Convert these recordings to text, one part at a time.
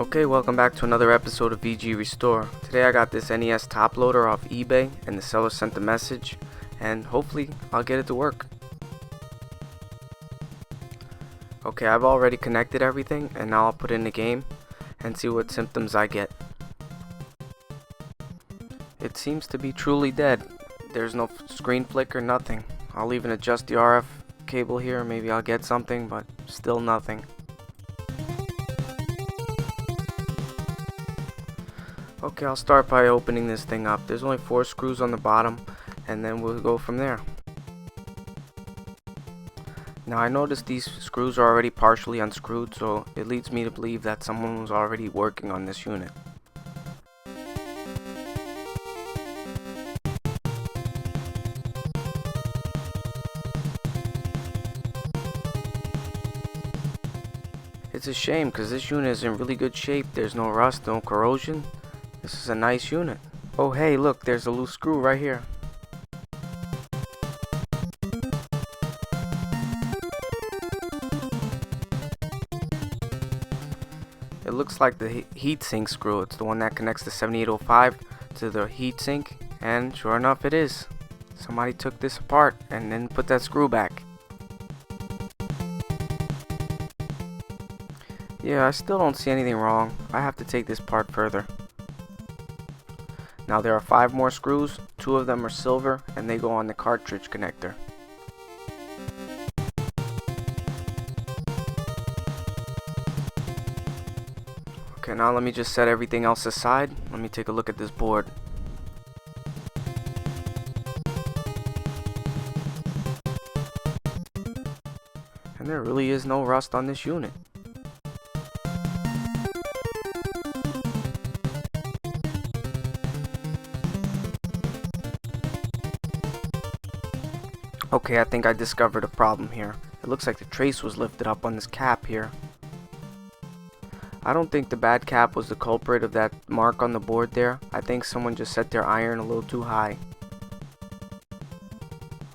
Okay, welcome back to another episode of VGRestore. Today I got this NES Toploader off eBay and the seller sent a message and hopefully I'll get it to work. Okay, I've already connected everything and now I'll put in the game and see what symptoms I get. It seems to be truly dead. There's no screen flicker, nothing. I'll even adjust the RF cable here, maybe I'll get something, but still nothing. Okay, I'll start by opening this thing up. There's only 4 screws on the bottom, and then we'll go from there. Now I noticed these screws are already partially unscrewed, so it leads me to believe that someone was already working on this unit. It's a shame because this unit is in really good shape. There's no rust, no corrosion. This is a nice unit. Oh hey, look, there's a loose screw right here. It looks like the heatsink screw. It's the one that connects the 7805 to the heatsink, and sure enough it is. Somebody took this apart and then put that screw back. Yeah, I still don't see anything wrong. I have to take this part further. Now there are 5 more screws, 2 of them are silver and they go on the cartridge connector. Okay, now let me just set everything else aside. Let me take a look at this board. And there really is no rust on this unit. Okay, I think I discovered a problem here. It looks like the trace was lifted up on this cap here. I don't think the bad cap was the culprit of that mark on the board there. I think someone just set their iron a little too high.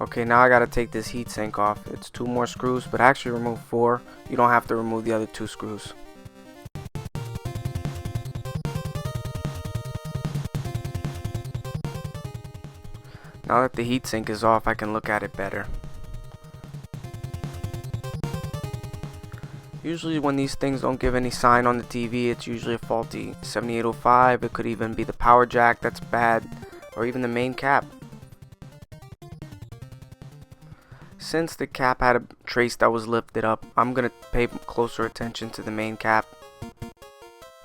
Okay, now I gotta take this heatsink off. It's 2 more screws, but actually remove 4. You don't have to remove the other 2 screws. Now that the heatsink is off, I can look at it better. Usually when these things don't give any sign on the TV, it's usually a faulty 7805. It could even be the power jack that's bad, or even the main cap. Since the cap had a trace that was lifted up, I'm going to pay closer attention to the main cap.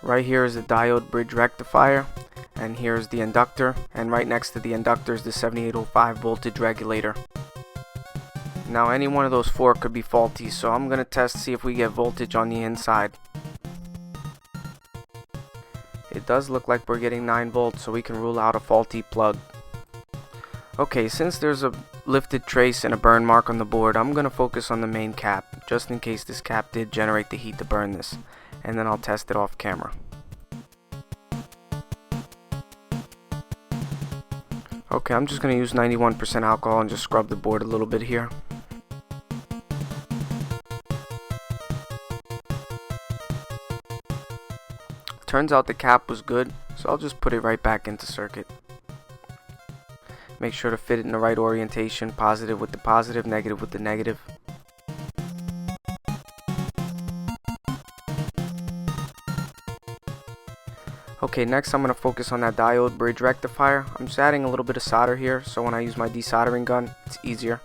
Right here is the diode bridge rectifier. And here's the inductor, and right next to the inductor is the 7805 voltage regulator. Now any one of those 4 could be faulty, so I'm going to test to see if we get voltage on the inside. It does look like we're getting 9 volts, so we can rule out a faulty plug. Okay, since there's a lifted trace and a burn mark on the board, I'm going to focus on the main cap, just in case this cap did generate the heat to burn this, and then I'll test it off camera. Okay, I'm just going to use 91% alcohol and just scrub the board a little bit here. Turns out the cap was good, so I'll just put it right back into circuit. Make sure to fit it in the right orientation, positive with the positive, negative with the negative. Okay, next I'm going to focus on that diode bridge rectifier. I'm just adding a little bit of solder here, so when I use my desoldering gun, it's easier.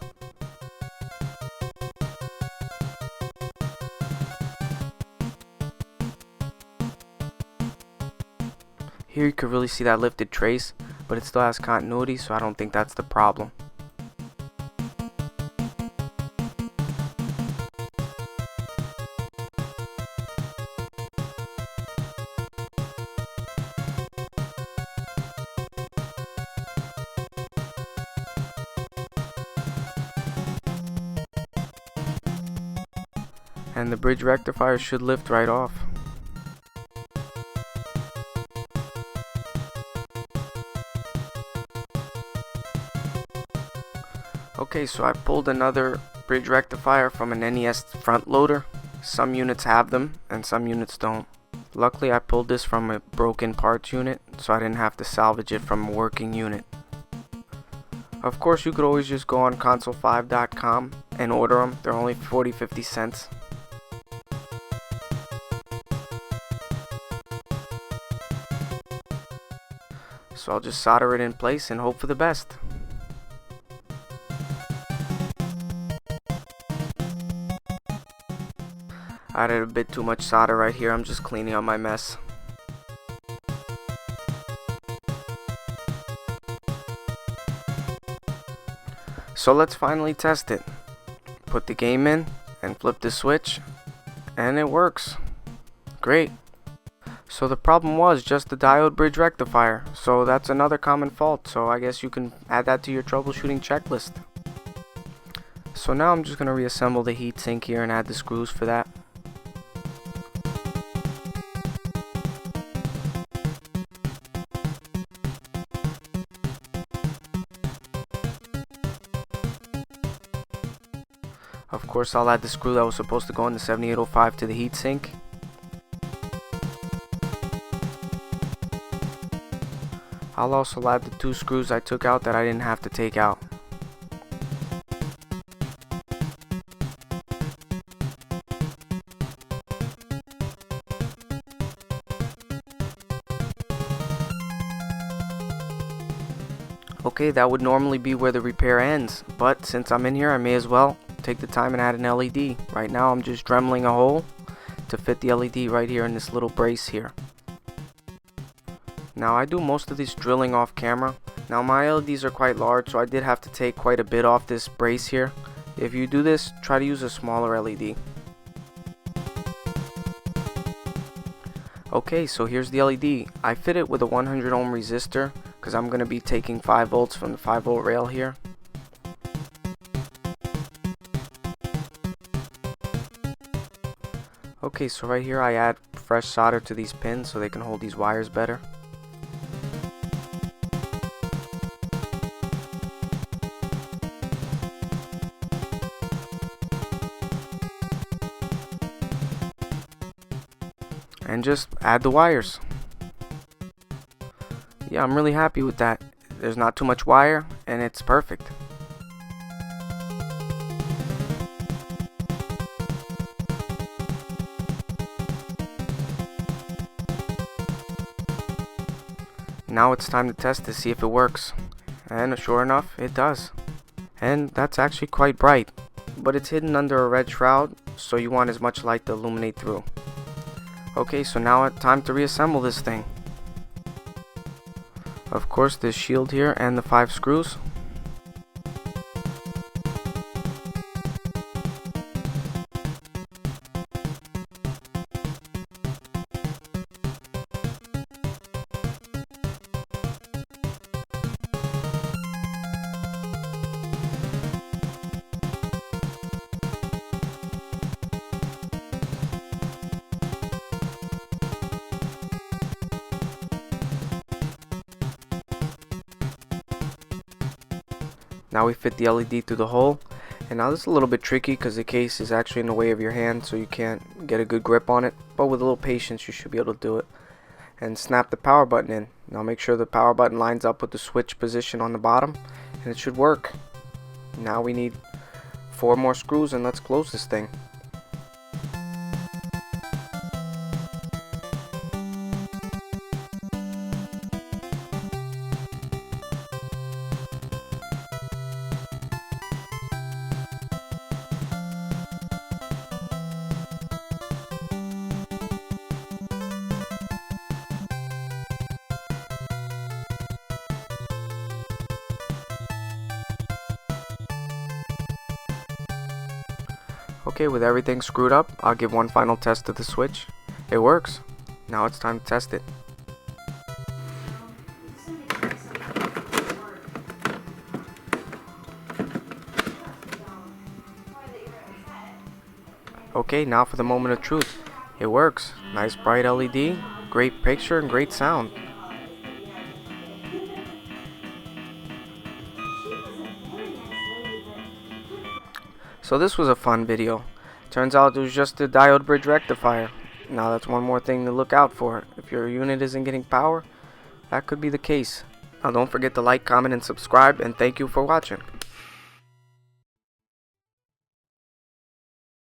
Here you can really see that lifted trace, but it still has continuity, so I don't think that's the problem. And the bridge rectifier should lift right off. Okay, so I pulled another bridge rectifier from an NES front loader. Some units have them and some units don't. Luckily I pulled this from a broken parts unit, so I didn't have to salvage it from a working unit. Of course, you could always just go on console5.com and order them. They're only 40-50 cents. So I'll just solder it in place and hope for the best. I added a bit too much solder right here. I'm just cleaning up my mess. So let's finally test it. Put the game in and flip the switch, and it works. Great. So the problem was just the diode bridge rectifier. So that's another common fault. So I guess you can add that to your troubleshooting checklist. So now I'm just going to reassemble the heatsink here and add the screws for that. Of course, I'll add the screw that was supposed to go in the 7805 to the heatsink. I'll also add the 2 screws I took out that I didn't have to take out. Okay, that would normally be where the repair ends, but since I'm in here, I may as well take the time and add an LED. Right now I'm just dremeling a hole to fit the LED right here in this little brace here. Now I do most of this drilling off camera. Now my LEDs are quite large, so I did have to take quite a bit off this brace here. If you do this, try to use a smaller LED. Okay, so here's the LED. I fit it with a 100 ohm resistor because I'm going to be taking 5 volts from the 5 volt rail here. Okay, so right here I add fresh solder to these pins so they can hold these wires better. And just add the wires. Yeah, I'm really happy with that. There's not too much wire and it's perfect. Now it's time to test to see if it works. And sure enough, it does. And that's actually quite bright. But it's hidden under a red shroud, so you want as much light to illuminate through. Okay, so now it's time to reassemble this thing. Of course, this shield here and the 5 screws. Now we fit the LED through the hole, and now this is a little bit tricky because the case is actually in the way of your hand, so you can't get a good grip on it, but with a little patience you should be able to do it. And snap the power button in. Now make sure the power button lines up with the switch position on the bottom, and it should work. Now we need 4 more screws and let's close this thing. Okay, with everything screwed up, I'll give one final test to the switch. It works. Now it's time to test it. Okay, now for the moment of truth. It works. Nice bright LED, great picture, and great sound. So this was a fun video. Turns out it was just a diode bridge rectifier. Now that's one more thing to look out for. If your unit isn't getting power, that could be the case. Now don't forget to like, comment, and subscribe, and thank you for watching.